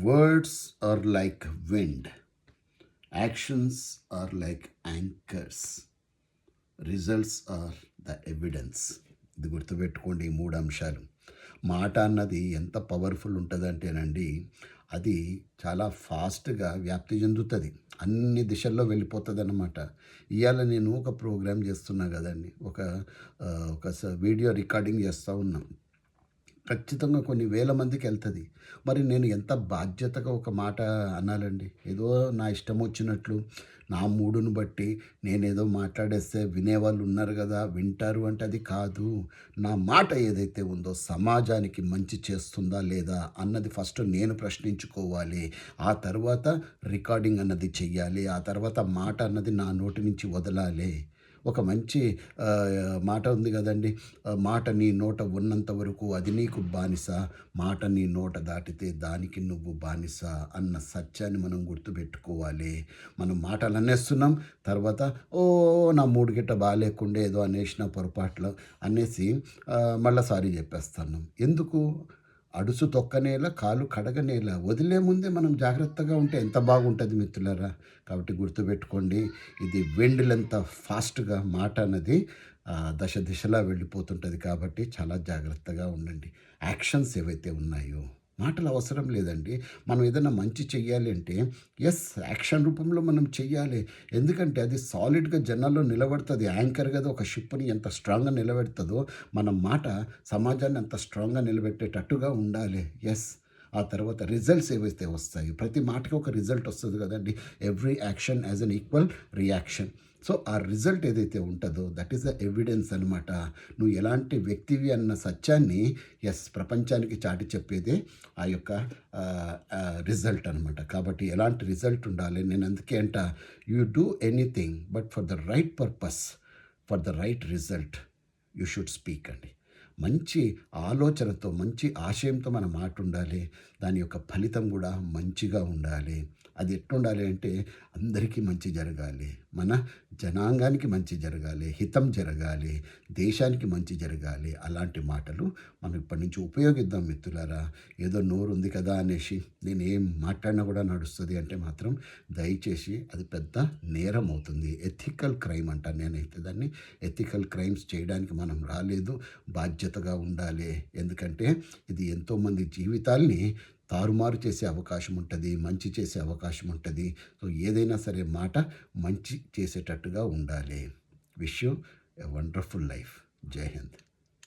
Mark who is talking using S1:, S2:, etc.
S1: Words are like wind, actions are like anchors, results are the evidence. ఇది గుర్తుపెట్టుకోండి, ఈ మూడు అంశాలు. మాట అన్నది ఎంత పవర్ఫుల్ ఉంటుందంటేనండి, అది చాలా ఫాస్ట్గా వ్యాప్తి చెందుతుంది, అన్ని దిశల్లో వెళ్ళిపోతుంది అన్నమాట. ఇవాళ నేను ఒక ప్రోగ్రామ్ చేస్తున్నా కదండి, ఒక వీడియో రికార్డింగ్ చేస్తూ ఉన్నాం. ఖచ్చితంగా కొన్ని వేల మందికి వెళ్తుంది. మరి నేను ఎంత బాధ్యతగా ఒక మాట అనాలండి? ఏదో నా ఇష్టం వచ్చినట్లు, నా మూడును బట్టి నేనేదో మాట్లాడేస్తే వినేవాళ్ళు ఉన్నారు కదా, వింటారు అంటే అది కాదు. నా మాట ఏదైతే ఉందో సమాజానికి మంచి చేస్తుందా లేదా అన్నది ఫస్ట్ నేను ప్రశ్నించుకోవాలి. ఆ తర్వాత రికార్డింగ్ అన్నది చెయ్యాలి. ఆ తర్వాత మాట అన్నది నా నోటి నుంచి వదలాలి. ఒక మంచి మాట ఉంది కదండి, మాట నీ నోట ఉన్నంత వరకు అది నీకు బానిస, మాట నీ నోట దాటితే దానికి నువ్వు బానిస అన్న సత్యాన్ని మనం గుర్తుపెట్టుకోవాలి. మనం మాటలు అనేస్తున్నాం, తర్వాత నా మూడు గిట్ట బాగాలేకుండా ఏదో అనేసిన పొరపాట్లు అనేసి మళ్ళీ సారీ చెప్పేస్తున్నాం. ఎందుకు? అడుసు తొక్కనేల, కాలు కడగనేల. వదిలే ముందే మనం జాగ్రత్తగా ఉంటే ఎంత బాగుంటుంది మిత్రులారా. కాబట్టి గుర్తుపెట్టుకోండి, ఇది వెండిలంత ఫాస్ట్గా మాట అన్నది దశ దిశలా వెళ్ళిపోతుంటుంది. కాబట్టి చాలా జాగ్రత్తగా ఉండండి. యాక్షన్స్ ఏవైతే ఉన్నాయో, మాటలు అవసరం లేదండి. మనం ఏదైనా మంచి చెయ్యాలి అంటే యాక్షన్ రూపంలో మనం చెయ్యాలి. ఎందుకంటే అది సాలిడ్గా జనాల్లో నిలబడుతుంది. యాంకర్ కదా, ఒక షిప్ని ఎంత స్ట్రాంగ్గా నిలబెడుతుందో మన మాట సమాజాన్ని అంత స్ట్రాంగ్గా నిలబెట్టేటట్టుగా ఉండాలి. ఆ తర్వాత రిజల్ట్స్ ఏవైతే వస్తాయి, ప్రతి మాటకి ఒక రిజల్ట్ వస్తుంది కదండి. Every action as an equal reaction. So ఆ రిజల్ట్ ఏదైతే ఉంటుందో దట్ ఈస్ ద ఎవిడెన్స్ అనమాట. నువ్వు ఎలాంటి వ్యక్తివి అన్న సత్యాన్ని ప్రపంచానికి చాటి చెప్పేదే ఆ యొక్క రిజల్ట్ అనమాట. కాబట్టి ఎలాంటి రిజల్ట్ ఉండాలి, నేను అందుకే అంట, you do anything but for the right purpose, for the right result you should speak అండి. మంచి ఆలోచనతో, మంచి ఆశయంతో మన మాట ఉండాలి. దాని యొక్క ఫలితం కూడా మంచిగా ఉండాలి. అది ఎట్లుండాలి అంటే అందరికీ మంచి జరగాలి, మన జనాంగానికి మంచి జరగాలి, హితం జరగాలి, దేశానికి మంచి జరగాలి. అలాంటి మాటలు మనం ఇప్పటి నుంచి ఉపయోగిద్దాం మిత్రులారా. ఏదో నోరు ఉంది కదా అనేసి నేను ఏం మాట్లాడినా కూడా నడుస్తుంది అంటే మాత్రం దయచేసి అది పెద్ద నేరం అవుతుంది. ఎథికల్ క్రైమ్ అంటాను నేనైతే దాన్ని. ఎథికల్ క్రైమ్స్ చేయడానికి మనం రాలేదు, బాధ్యతగా ఉండాలి. ఎందుకంటే ఇది ఎంతోమంది జీవితాల్ని తారుమారు చేసే అవకాశం ఉంటుంది, మంచి చేసే అవకాశం ఉంటుంది. సో ఏదైనా సరే మాట మంచి చేసేటట్టుగా ఉండాలి. Wish you a wonderful life. జై హింద్.